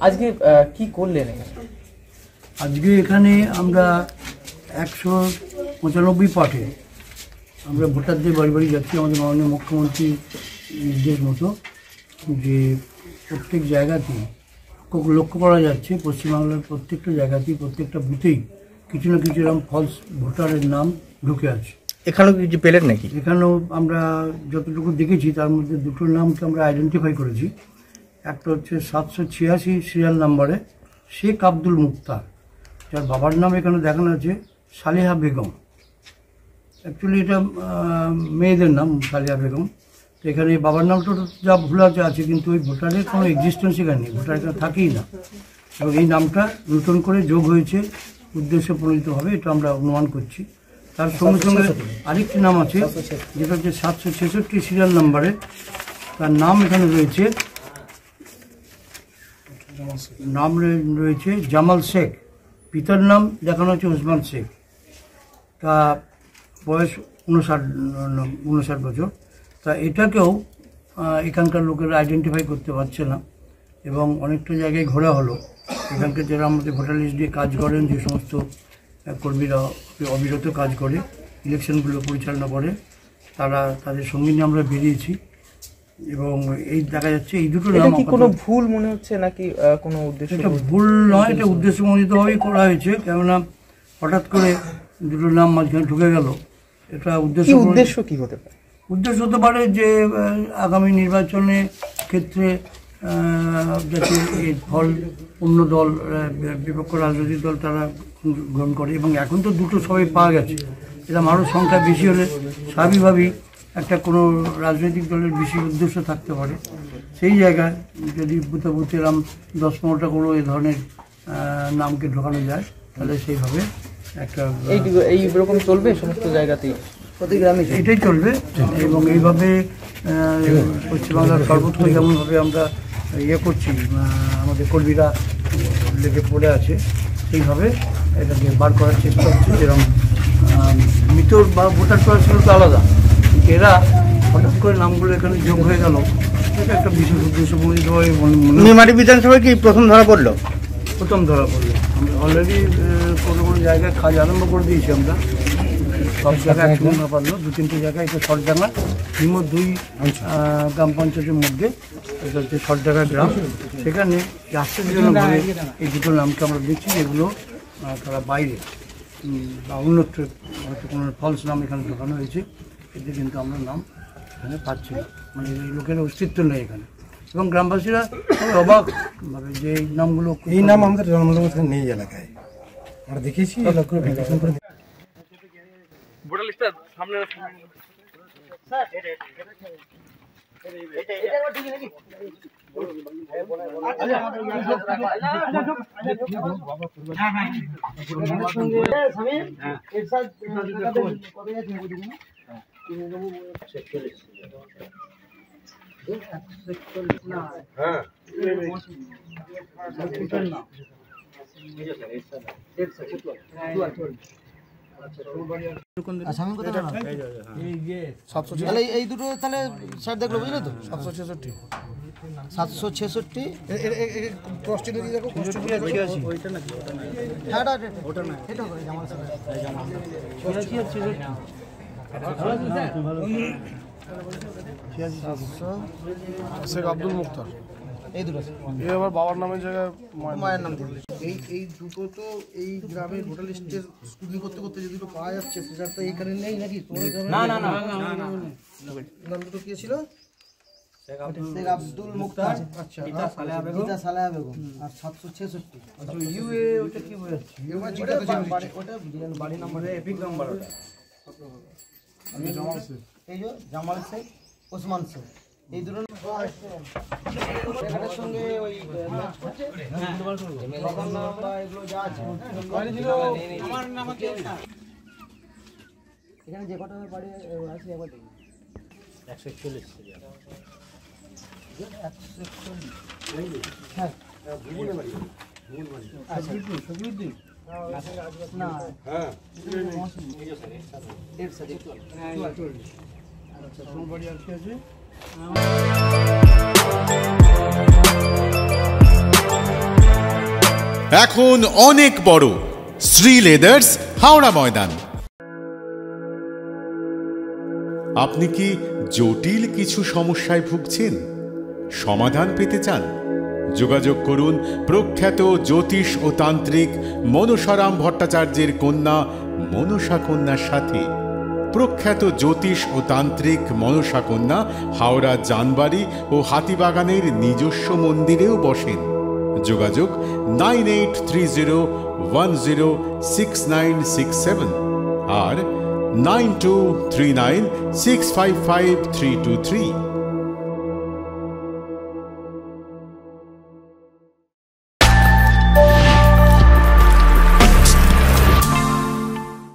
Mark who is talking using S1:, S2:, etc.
S1: আজকে কি করলেন?
S2: আজকে এখানে আমরা 195 পার্টে আমরা ভোটারদের বাড়ি বাড়ি যাচ্ছি। আমাদের মাননীয় মুখ্যমন্ত্রী নির্দেশ মতো যে প্রত্যেক জায়গাতেই লক্ষ্য করা যাচ্ছে পশ্চিমবাংলার প্রত্যেকটা জায়গাতেই প্রত্যেকটা বুথেই কিছু না কিছু এরকম ফলস ভোটারের নাম ঢুকে আছে।
S1: এখানেও কিছু পেলেন নাকি?
S2: এখানেও আমরা যতটুকু দেখেছি তার মধ্যে দুটো নামকে আমরা আইডেন্টিফাই করেছি। একটা হচ্ছে 786 সিরিয়াল নাম্বারে শেখ আব্দুল মুক্তার, যার বাবার নাম এখানে দেখানো আছে সালেহা বেগম। অ্যাকচুয়ালি এটা মেয়েদের নাম সালেহা বেগম। তো এখানে বাবার নামটা যা ভুল আছে কিন্তু ওই ভোটারের কোনো এক্সিস্টেন্স এখানে নেই, ভোটার এখানে থাকেই না। এবং এই নামটা নতুন করে যোগ হয়েছে, উদ্দেশ্য প্রণীত হবে এটা আমরা অনুমান করছি। তার সঙ্গে সঙ্গে আরেকটি নাম আছে যেটা হচ্ছে 766 সিরিয়াল নাম্বারে, তার নাম এখানে রয়েছে, নাম রয়েছে জামাল শেখ, পিতার নাম দেখানো হচ্ছে ওসমান শেখ। তা বয়স 59 বছর। তা এটাকেও এখানকার লোকেরা আইডেন্টিফাই করতে পারছে না এবং অনেকটা জায়গায় ঘোরা হলো। এখানকার যারা আমাদের ভোটার লিস্ট দিয়ে কাজ করেন, যে সমস্ত কর্মীরা অবিরত কাজ করে ইলেকশনগুলো পরিচালনা করে, তাদের সঙ্গে নিয়ে আমরা বেরিয়েছি এবং এই দেখা যাচ্ছে এই দুটো নাম
S1: কি কোনো ভুল মনে হচ্ছে নাকি কোনো উদ্দেশ্য?
S2: এটা ভুল নয়, এটা উদ্দেশ্যমণ্ডিতভাবেই করা হয়েছে। কেননা হঠাৎ করে দুটো নাম মাঝখানে ঢুকে গেল, এটা উদ্দেশ্য কি হতে পারে? উদ্দেশ্য হতে পারে যে আগামী নির্বাচনের ক্ষেত্রে যাতে এই ফল অন্য দল, বিপক্ষ রাজনৈতিক দল তারা গ্রহণ করে। এবং এখন তো দুটো সবাই পাওয়া গেছে, এরকম আরও সংখ্যা বেশি হলে স্বাভাবিকভাবেই একটা কোনো রাজনৈতিক দলের বেশি উদ্দেশ্য থাকতে পারে। সেই জায়গায় যদি বুথে বুথে এরকম 10-15টা করে এই ধরনের নামকে ঢোকানো যায় তাহলে সেইভাবে একটা
S1: এইরকম চলবে সমস্ত জায়গাতেই, প্রতি গ্রামে
S2: এটাই চলবে। এবং এইভাবে পশ্চিমবাংলার সর্বত্র যেমনভাবে আমরা করছি, আমাদের কর্মীরা লেগে পড়ে আছে, সেইভাবে এটাকে বার করার চেষ্টা হচ্ছে। যেরকম মৃতর বা ভোটার করা ছিল তো আলাদা, এরা হঠাৎ করে নামগুলো এখানে যোগ হয়ে গেল, এটা একটা বিশেষ উদ্দেশ্যমণ্ডিতভাবে
S1: মেমারি বিধানসভায় কি প্রথম ধরা পড়লো?
S2: প্রথম ধরা পড়লো। আমরা অলরেডি কোনো জায়গায় কাজ আরম্ভ করে দিয়েছি। আমরা সব জায়গায় একসঙ্গে না পারলো, 2-3টে জায়গায়, এটা সরডাঙ্গা নিম্ন 2 গ্রাম পঞ্চায়েতের মধ্যে, এটা হচ্ছে সরডাঙ্গা গ্রাম। সেখানে আশ্চর্যজনকভাবে এই দুটো নামকে আমরা দেখছি, যেগুলো তারা বাইরে বা অন্যত্র হয়তো কোনো ফলস নাম এখানে ঢোকানো হয়েছে, এতে কিন্তু আমরা নাম এখানে পাচ্ছি না, মানে এই লোকের অস্তিত্ব নেই এখানে। এবং গ্রামবাসীরা অবাক ভাবে যে এই নামগুলো,
S3: এই নাম আমাদের জন্মলগ্ন নেই এলাকায়, আমরা দেখেছি।
S4: ভোটার লিস্টটা সামনে
S5: এই দুটো তাহলে স্যার দেখলো, বুঝলে তো? 766
S3: শেখ আব্দুল মুক্তার,
S5: এই দুটো
S3: আবার বাবার নামের জায়গায়
S5: মায়ের নাম দিল। এই দুটো তো এই গ্রামের ভোটার লিস্টের স্কুটিনি করতে করতে যে দুটো পাওয়া যাচ্ছে, সেটা তো এইখানে নেই নাকি? নাম দুটো কি ছিল? শেখ আব্দুল মুক্তার, আচ্ছা, পিতা সালেহা বেগম, আর 766।
S2: আচ্ছা, ইউএ ওটা কি বোঝাচ্ছে?
S5: ওটা বাড়ি নাম্বার, এপিক নাম্বার। ওটা এই যে জামাল শেখ, ওসমান শেখ, এই দুটো এখানের সঙ্গে ওই এখানে যে কটা বাড়ি আছে একবার দেখি। 141 হ্যাঁ, না হ্যাঁ,
S2: আচ্ছা, তোমার বাড়ি আর কি আছে?
S6: এখন অনেক বড়। শ্রী লেদার্স, হাওড়া ময়দান। আপনি কি জটিল কিছু সমস্যায় ভুগছেন? সমাধান পেতে চান? যোগাযোগ করুন প্রখ্যাত জ্যোতিষ ও তান্ত্রিক মনসারাম ভট্টাচার্যের কন্যা মনসা কন্যার সাথে। প্রখ্যাত জ্যোতিষ ও তান্ত্রিক মনসা কন্যা হাওড়া জানবাড়ি ও হাতিবাগানের নিজস্ব মন্দিরেও বসেন। যোগাযোগ 9830106967 আর 9239655323।